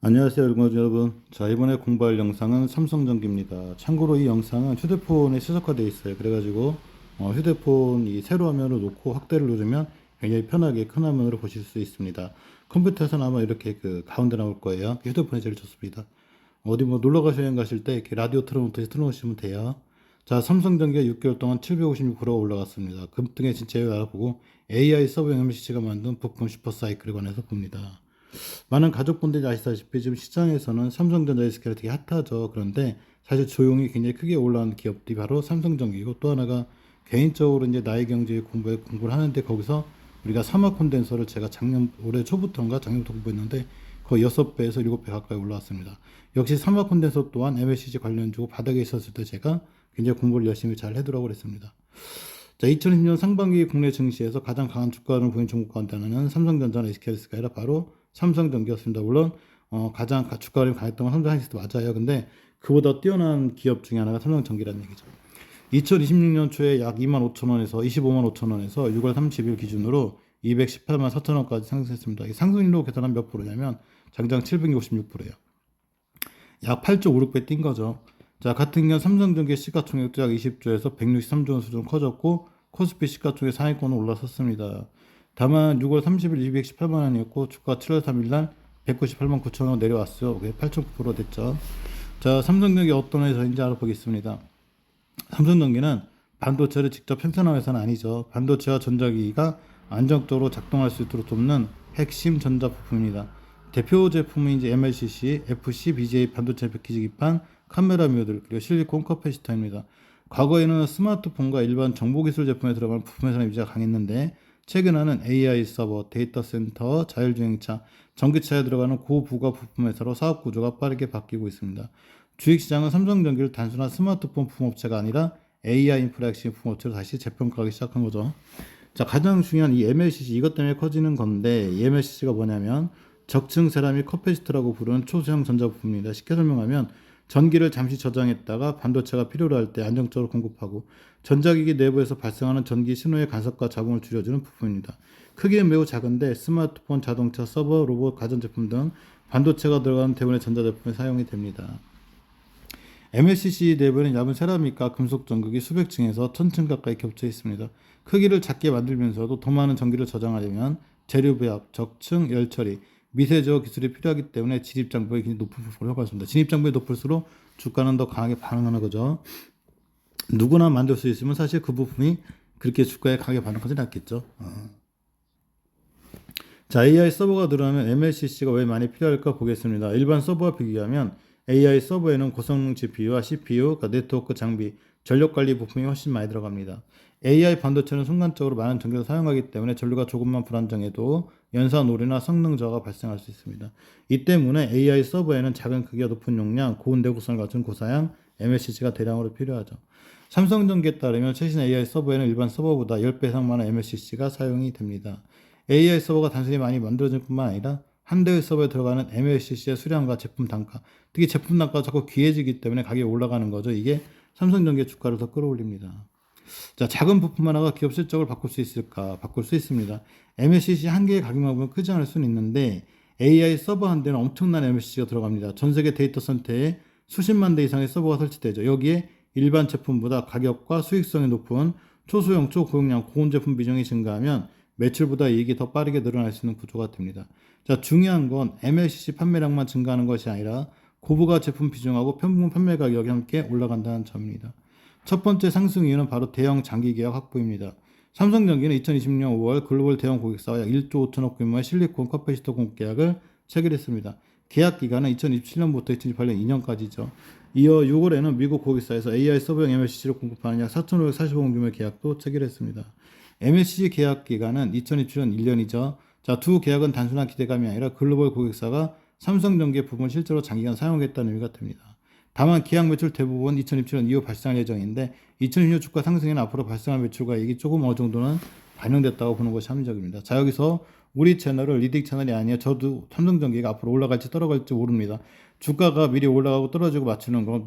안녕하세요 여러분. 자, 이번에 공부할 영상은 삼성전기입니다. 참고로 이 영상은 휴대폰에 최적화되어 있어요. 그래가지고 휴대폰 이 세로 화면으로 놓고 확대를 누르면 굉장히 편하게 큰 화면으로 보실 수 있습니다. 컴퓨터에서는 아마 이렇게 그 가운데 나올 거예요. 휴대폰이 제일 좋습니다. 어디 뭐 놀러 가서 여행 가실 때 이렇게 라디오 틀어놓으시면 돼요. 자, 삼성전기가 6개월 동안 756%가 올라갔습니다. 급등의 진짜를 알아보고 AI 서버 MCC가 만든 부품 슈퍼사이클에 관해서 봅니다. 많은 가족분들이 아시다시피 지금 시장에서는 삼성전자 SK가 되게 핫하죠. 그런데 사실 조용히 굉장히 크게 올라온 기업들이 바로 삼성전기고, 또 하나가 개인적으로 이제 나의 경제 공부를 하는데, 거기서 우리가 사막 콘덴서를 제가 올해 초부터인가 작년부터 공부했는데 거의 6배에서 7배 가까이 올라왔습니다. 역시 사막 콘덴서 또한 MLCC 관련주고 바닥에 있었을 때 제가 굉장히 공부를 열심히 잘 해두라고 그랬습니다. 자, 2020년 상반기 국내 증시에서 가장 강한 주가를 보인 종목 가운데 하나는 삼성전자나 SK하이닉스가 아니라 바로 삼성전기였습니다. 물론 가장 주가를 강했던 건 삼성하이닉스도 맞아요. 근데 그보다 뛰어난 기업 중에 하나가 삼성전기라는 얘기죠. 2026년 초에 약 2만 5천 원에서 25만 5천 원에서 6월 30일 기준으로 218만 4천 원까지 상승했습니다. 이 상승률로 계산하면 몇 프로냐면 장장 756%예요. 약 8.56배 뛴 거죠. 자, 같은 년 삼성전기 시가총액도 약 20조에서 163조 원 수준 커졌고, 코스피 시가총액 상위권으로 올라섰습니다. 다만 6월 30일 218만 원이었고, 주가 7월 3일 날 198만 9천 원 내려왔어요. 8.9% 됐죠. 자, 삼성전기 어떤 회사인지 알아보겠습니다. 삼성전기는 반도체를 직접 생산하는 회사는 아니죠. 반도체와 전자기기가 안정적으로 작동할 수 있도록 돕는 핵심 전자 부품입니다. 대표 제품은 이제 MLCC, FC, BGA 반도체 패키지 기판, 카메라 뮤들, 그리고 실리콘 커패시터입니다. 과거에는 스마트폰과 일반 정보기술 제품에 들어가는 부품회사의 위치가 강했는데, 최근에는 AI 서버, 데이터 센터, 자율주행차, 전기차에 들어가는 고부가 부품회사로 사업 구조가 빠르게 바뀌고 있습니다. 주식시장은 삼성전기를 단순한 스마트폰 부품업체가 아니라 AI 인프라 핵심 부품업체로 다시 재평가하기 시작한 거죠. 자, 가장 중요한 이 MLCC, 이것 때문에 커지는 건데, 이 MLCC가 뭐냐면 적층 세라믹 커패시터라고 부르는 초소형 전자부품입니다. 쉽게 설명하면 전기를 잠시 저장했다가 반도체가 필요로 할 때 안정적으로 공급하고, 전자기기 내부에서 발생하는 전기 신호의 간섭과 잡음을 줄여주는 부품입니다. 크기는 매우 작은데 스마트폰, 자동차, 서버, 로봇, 가전제품 등 반도체가 들어가는 대부분의 전자제품에 사용이 됩니다. MLCC 내부에는 얇은 세라믹과 금속 전극이 수백 층에서 1000층 가까이 겹쳐 있습니다. 크기를 작게 만들면서도 더 많은 전기를 저장하려면 재료 배합, 적층, 열 처리, 미세 제어 기술이 필요하기 때문에 진입 장벽이 굉장히 높은 부품을 허가했습니다. 진입 장벽이 높을수록 주가는 더 강하게 반응하는 거죠. 누구나 만들 수 있으면 사실 그 부품이 그렇게 주가에 강하게 반응하지는 않겠죠. 자, AI 서버가 늘어나면 MLCC가 왜 많이 필요할까 보겠습니다. 일반 서버와 비교하면 AI 서버에는 고성능 GPU와 CPU, 그러니까 네트워크 장비, 전력 관리 부품이 훨씬 많이 들어갑니다. AI 반도체는 순간적으로 많은 전기를 사용하기 때문에 전류가 조금만 불안정해도 연산 오류나 성능 저하가 발생할 수 있습니다. 이 때문에 AI 서버에는 작은 크기와 높은 용량, 고온 내구성을 갖춘 고사양 MLCC가 대량으로 필요하죠. 삼성전기에 따르면 최신 AI 서버에는 일반 서버보다 10배 이상 많은 MLCC가 사용이 됩니다. AI 서버가 단순히 많이 만들어질 뿐만 아니라 한 대의 서버에 들어가는 MLCC의 수량과 제품 단가, 특히 제품 단가가 자꾸 귀해지기 때문에 가격이 올라가는 거죠. 이게 삼성전기의 주가를 더 끌어올립니다. 자, 작은 부품 하나가 기업 실적을 바꿀 수 있을까? 바꿀 수 있습니다. MLCC 한 개의 가격만 보면 크지 않을 수는 있는데, AI 서버 한 대는 엄청난 MLCC가 들어갑니다. 전 세계 데이터 센터에 수십만 대 이상의 서버가 설치되죠. 여기에 일반 제품보다 가격과 수익성이 높은 초소형, 초고용량, 고온 제품 비중이 증가하면 매출보다 이익이 더 빠르게 늘어날 수 있는 구조가 됩니다. 자, 중요한 건 MLCC 판매량만 증가하는 것이 아니라 고부가 제품 비중하고 평균 판매 가격이 함께 올라간다는 점입니다. 첫 번째 상승 이유는 바로 대형 장기 계약 확보입니다. 삼성전기는 2020년 5월 글로벌 대형 고객사와 약 1조 5천억 규모의 실리콘 커패시터 공급 계약을 체결했습니다. 계약 기간은 2027년부터 2028년 2년까지죠. 이어 6월에는 미국 고객사에서 AI 서버용 MLCC를 공급하는 약 4,545억 규모의 계약도 체결했습니다. MLCC 계약 기간은 2027년 1년이죠. 자, 두 계약은 단순한 기대감이 아니라 글로벌 고객사가 삼성전기의 부품을 실제로 장기간 사용하겠다는 의미가 됩니다. 다만 계약 매출 대부분 2027년 이후 발생할 예정인데, 2026년 주가 상승에는 앞으로 발생할 매출과 이익이 조금 어느 정도는 반영됐다고 보는 것이 합리적입니다. 자, 여기서 우리 채널은 리딩 채널이 아니에요. 저도 삼성전기가 앞으로 올라갈지 떨어갈지 모릅니다. 주가가 미리 올라가고 떨어지고 맞추는 건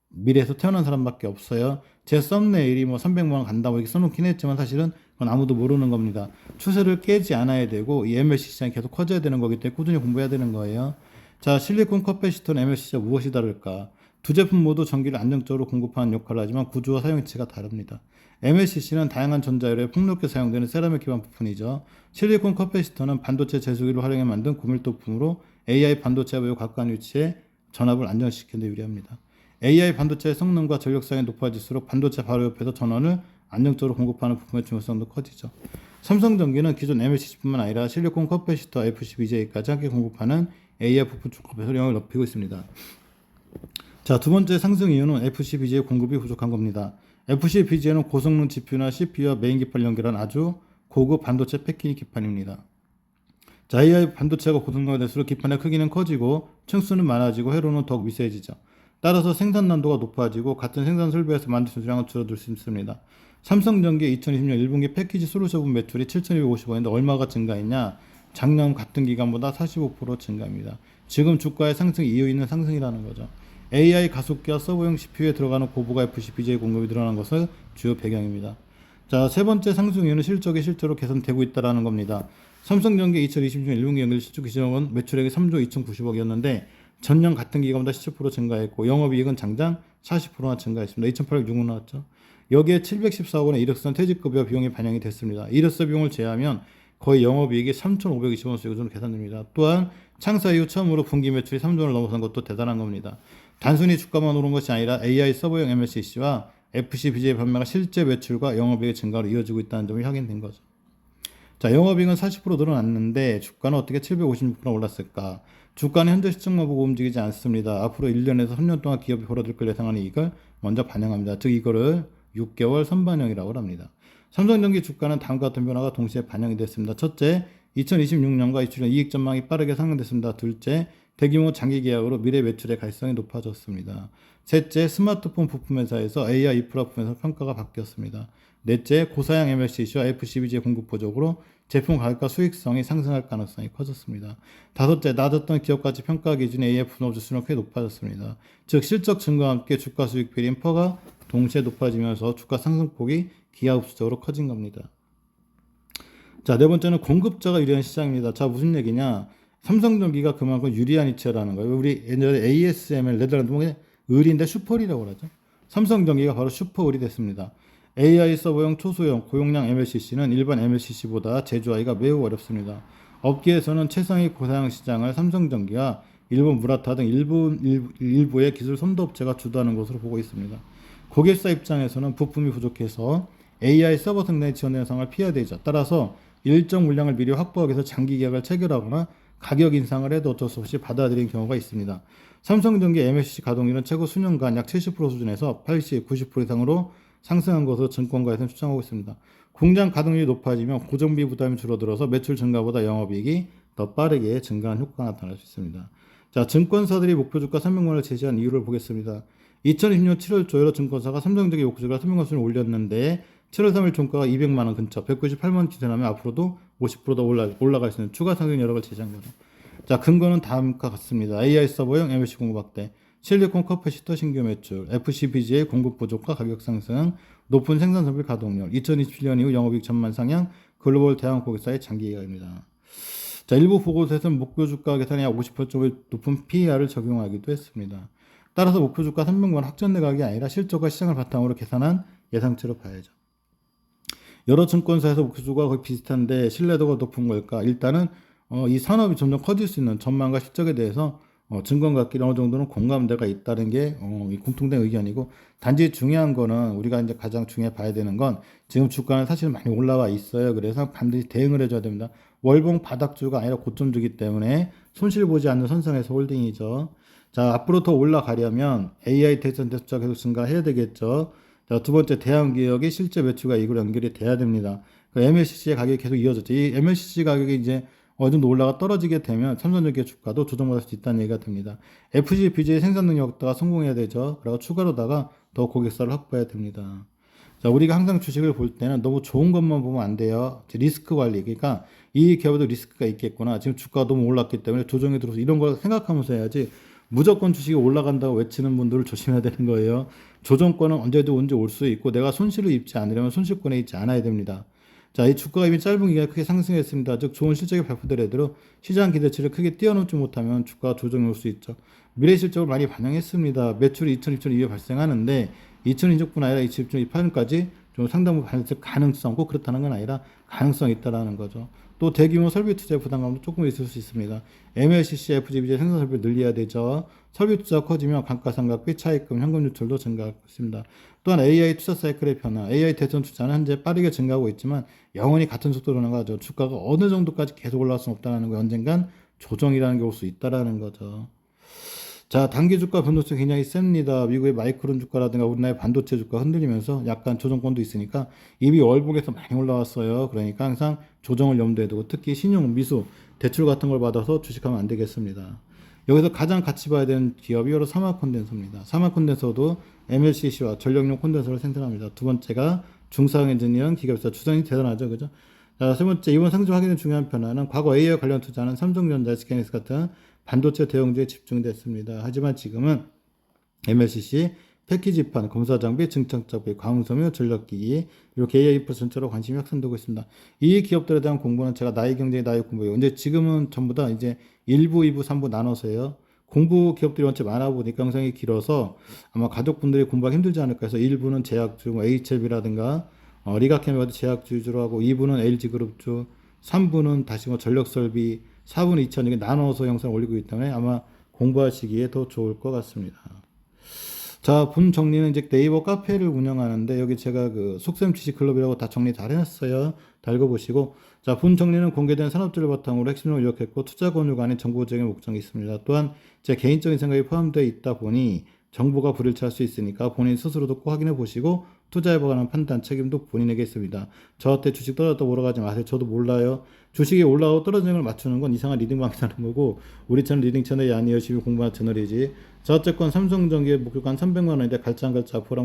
미래에서 태어난 사람밖에 없어요. 제 썸네일이 뭐 300만 원 간다고 이렇게 써놓긴 했지만 사실은 그건 아무도 모르는 겁니다. 추세를 깨지 않아야 되고 이 MLC 시장이 계속 커져야 되는 거기 때문에 꾸준히 공부해야 되는 거예요. 자, 실리콘 커패시터는 MLCC와 무엇이 다를까? 두 제품 모두 전기를 안정적으로 공급하는 역할을 하지만 구조와 사용 위치가 다릅니다. MLCC는 다양한 전자열에 폭넓게 사용되는 세라믹 기반 부품이죠. 실리콘 커패시터는 반도체 제조기를 활용해 만든 고밀도 부품으로 AI 반도체와 매우 가까운 위치에 전압을 안정시키는 데 유리합니다. AI 반도체의 성능과 전력사양이 높아질수록 반도체 바로 옆에서 전원을 안정적으로 공급하는 부품의 중요성도 커지죠. 삼성전기는 기존 MLCC뿐만 아니라 실리콘 커패시터 FCBJ까지 함께 공급하는 AI 부품 축소 배설량을 높이고 있습니다. 자, 두 번째 상승 이유는 FCBGA 공급이 부족한 겁니다. FCBGA는 고성능 GPU나 CPU와 메인 기판을 연결한 아주 고급 반도체 패키지 기판입니다. 자, AI 반도체가 고성능화 될수록 기판의 크기는 커지고 층수는 많아지고 회로는 더욱 미세해지죠. 따라서 생산 난도가 높아지고 같은 생산 설비에서 만들 수 있는 수량은 줄어들 수 있습니다. 삼성전기 2020년 1분기 패키지 솔루션 매출이 7,250원인데 얼마가 증가했냐? 작년 같은 기간보다 45% 증가입니다. 지금 주가의 상승 이유 있는 상승이라는 거죠. AI 가속기와 서버용 CPU에 들어가는 고부가 FCBGA 공급이 늘어난 것은 주요 배경입니다. 자, 세 번째 상승 이유는 실적이 실제로 개선되고 있다는 겁니다. 삼성전기 2020년 1분기 연결 실적 기준은 매출액이 3조 2,090억이었는데 전년 같은 기간보다 17% 증가했고 영업이익은 장장 40%나 증가했습니다. 2,806원 나왔죠. 여기에 714억 원의 이력서 퇴직급여 비용이 반영이 됐습니다. 이력서 비용을 제외하면 거의 영업이익이 3,520원 수익으로 계산됩니다. 또한 창사 이후 처음으로 분기 매출이 3조 원을 넘어선 것도 대단한 겁니다. 단순히 주가만 오른 것이 아니라 AI 서버용 MLCC와 FCBGA 판매가 실제 매출과 영업이익의 증가로 이어지고 있다는 점이 확인된 거죠. 자, 영업이익은 40% 늘어났는데 주가는 어떻게 756% 올랐을까? 주가는 현재 시청만 보고 움직이지 않습니다. 앞으로 1년에서 3년 동안 기업이 벌어들 걸 예상하는 이익을 먼저 반영합니다. 즉 이거를 6개월 선반영이라고 합니다. 삼성전기 주가는 다음과 같은 변화가 동시에 반영이 됐습니다. 첫째, 2026년과 27년 이익 전망이 빠르게 상승됐습니다. 둘째, 대규모 장기 계약으로 미래 매출의 가시성이 높아졌습니다. 셋째, 스마트폰 부품 회사에서 AI 인프라 부품에서 평가가 바뀌었습니다. 넷째, 고사양 MLCC와 FCBGA 공급 부족으로 제품 가격과 수익성이 상승할 가능성이 커졌습니다. 다섯째, 낮았던 기업가치 평가 기준 AI 분업주 수준이 꽤 높아졌습니다. 즉 실적 증가와 함께 주가 수익 비린 퍼가 동시에 높아지면서 주가 상승폭이 기하급수적으로 커진 겁니다. 자, 네 번째는 공급자가 유리한 시장입니다. 자, 무슨 얘기냐? 삼성전기가 그만큼 유리한 이치라는 거예요. 우리 옛날에 ASML 네덜란드 뭐 을인데 슈퍼을이라고 그러죠. 삼성전기가 바로 슈퍼을이 됐습니다. AI 서버용 초소형 고용량 MLCC는 일반 MLCC보다 제조하기가 매우 어렵습니다. 업계에서는 최상위 고사양 시장을 삼성전기와 일본 무라타 등 일부의 기술 선도업체가 주도하는 것으로 보고 있습니다. 고객사 입장에서는 부품이 부족해서 AI 서버 성능이 지원되는 상황을 피해야 되죠. 따라서 일정 물량을 미리 확보하기 위해서 장기 계약을 체결하거나 가격 인상을 해도 어쩔 수 없이 받아들인 경우가 있습니다. 삼성전기 MLCC 가동률은 최고 수년간 약 70% 수준에서 80, 90% 이상으로 상승한 것으로 증권가에서는 추정하고 있습니다. 공장 가동률이 높아지면 고정비 부담이 줄어들어서 매출 증가보다 영업이익이 더 빠르게 증가하는 효과가 나타날 수 있습니다. 자, 증권사들이 목표주가 300만원을 제시한 이유를 보겠습니다. 2020년 7월 초 여러 증권사가 삼성전기 목표주가 300만원을 올렸는데 7월 3일 종가가 200만원 근처 198만원 기준하면 앞으로도 50%더 올라갈 수 있는 추가 상승 여력을 제시한 거죠. 자, 근거는 다음과 같습니다. AI 서버용 MLC 공급 확대, 실리콘 커패시터 신규 매출, FCBGA 공급 부족과 가격 상승, 높은 생산 설비 가동률, 2027년 이후 영업이익 전망 상향, 글로벌 대형 고객사의 장기 계약입니다. 자, 일부 보고서에서는 목표 주가 계산에 약 50% 정도의 높은 PER을 적용하기도 했습니다. 따라서 목표 주가 300만 확정된 가격이 아니라 실적과 시장을 바탕으로 계산한 예상치로 봐야죠. 여러 증권사에서 목표 주가가 거의 비슷한데 신뢰도가 높은 걸까? 일단은 이 산업이 점점 커질 수 있는 전망과 실적에 대해서 증권가끼리 어느 정도는 공감대가 있다는 게 공통된 의견이고, 단지 중요한 거는 우리가 이제 가장 중요해 봐야 되는 건 지금 주가는 사실 많이 올라와 있어요. 그래서 반드시 대응을 해줘야 됩니다. 월봉 바닥주가 아니라 고점주기 때문에 손실 보지 않는 선상에서 홀딩이죠. 자, 앞으로 더 올라가려면 AI 데이터 숫자 계속 증가해야 되겠죠. 자, 두 번째, 대형기업이 실제 매출과 이익으로 연결이 돼야 됩니다. 그 MLCC의 가격이 계속 이어졌죠. 이 MLCC 가격이 이제 어느 정도 올라가 떨어지게 되면 삼성전기의 주가도 조정받을 수 있다는 얘기가 됩니다. FCBGA 생산 능력 확대가 성공해야 되죠. 그리고 추가로다가 더 고객사를 확보해야 됩니다. 자, 우리가 항상 주식을 볼 때는 너무 좋은 것만 보면 안 돼요. 리스크 관리. 그러니까 이 기업에도 리스크가 있겠구나. 지금 주가가 너무 올랐기 때문에 조정이 들어서 이런 걸 생각하면서 해야지 무조건 주식이 올라간다고 외치는 분들을 조심해야 되는 거예요. 조정권은 언제든 언제 올 수 있고 내가 손실을 입지 않으려면 손실권에 있지 않아야 됩니다. 자, 이 주가가 이미 짧은 기간에 크게 상승했습니다. 즉 좋은 실적이 발표되더라도 시장 기대치를 크게 뛰어넘지 못하면 주가 조정이 올 수 있죠. 미래 실적을 많이 반영했습니다. 매출이 2020년 이후에 발생하는데 2020년뿐 아니라 2028년까지 좀 상당 부분 발생 가능성, 꼭 그렇다는 건 아니라 가능성이 있다라는 거죠. 또 대규모 설비 투자의 부담감도 조금 있을 수 있습니다. MLCC, FGBJ 생산 설비를 늘려야 되죠. 설비 투자가 커지면 감가상각비, 차입금, 현금 유출도 증가하고 있습니다. 또한 AI 투자 사이클의 변화, AI 대선 투자는 현재 빠르게 증가하고 있지만 영원히 같은 속도로 나가죠. 주가가 어느 정도까지 계속 올라갈 수는 없다는 거, 언젠간 조정이라는 게 올 수 있다라는 거죠. 자, 단기 주가 변동성이 굉장히 셉니다. 미국의 마이크론 주가라든가 우리나라의 반도체 주가 흔들리면서 약간 조정권도 있으니까 이미 월북에서 많이 올라왔어요. 그러니까 항상 조정을 염두에 두고 특히 신용, 미수, 대출 같은 걸 받아서 주식하면 안 되겠습니다. 여기서 가장 같이 봐야 되는 기업이 바로 사마 콘덴서입니다. 사마 콘덴서도 MLCC와 전력용 콘덴서를 생산합니다. 두 번째가 중상 엔지니어링 기계입니다. 추정이 대단하죠, 그죠? 자, 세 번째, 이번 상승 확인의 중요한 변화는 과거 AI와 관련 투자는 삼성전자, SK하이닉스 같은 반도체 대형주에 집중됐습니다. 하지만 지금은 MLCC, 패키지판, 검사장비, 증착장비, 광섬유, 전력기기 이렇게 AI 전체로 관심이 확산되고 있습니다. 이 기업들에 대한 공부는 제가 나이 경쟁이 나이 공부예요. 근데 지금은 전부 다 이제 1부, 2부, 3부 나눠서 해요. 공부 기업들이 원체 많아 보니까 영상이 길어서 아마 가족분들이 공부하기 힘들지 않을까 해서 1부는 제약주, 뭐 HLB라든가 리가케미 같은 제약주 위주로 하고 2부는 LG그룹주, 3부는 다시 뭐 전력설비, 4분 2천 이게 나눠서 영상을 올리고 있기 때문에 아마 공부하시기에 더 좋을 것 같습니다. 자, 본 정리는 이제 네이버 카페를 운영하는데 여기 제가 그 속셈 지식클럽이라고 다 정리 잘 해놨어요. 다 읽어보시고. 자, 본 정리는 공개된 산업지를 바탕으로 핵심을 요약했고 투자 권유가 아닌 정보적인 목적이 있습니다. 또한 제 개인적인 생각이 포함되어 있다 보니 정보가 불일치할 수 있으니까 본인 스스로도 꼭 확인해 보시고 투자에 관한 판단 책임도 본인에게 있습니다. 저한테 주식 떨어졌다고 물어가지 마세요. 저도 몰라요. 주식이 올라오고 떨어지는 걸 맞추는 건 이상한 리딩 방식이라는 거고 우리 채널 리딩 채널이 아니 열심히 공부하는 채널이지. 자, 어쨌건 삼성전기의 목표가 한 300만 원인데 갈자 안 갈자 앞으로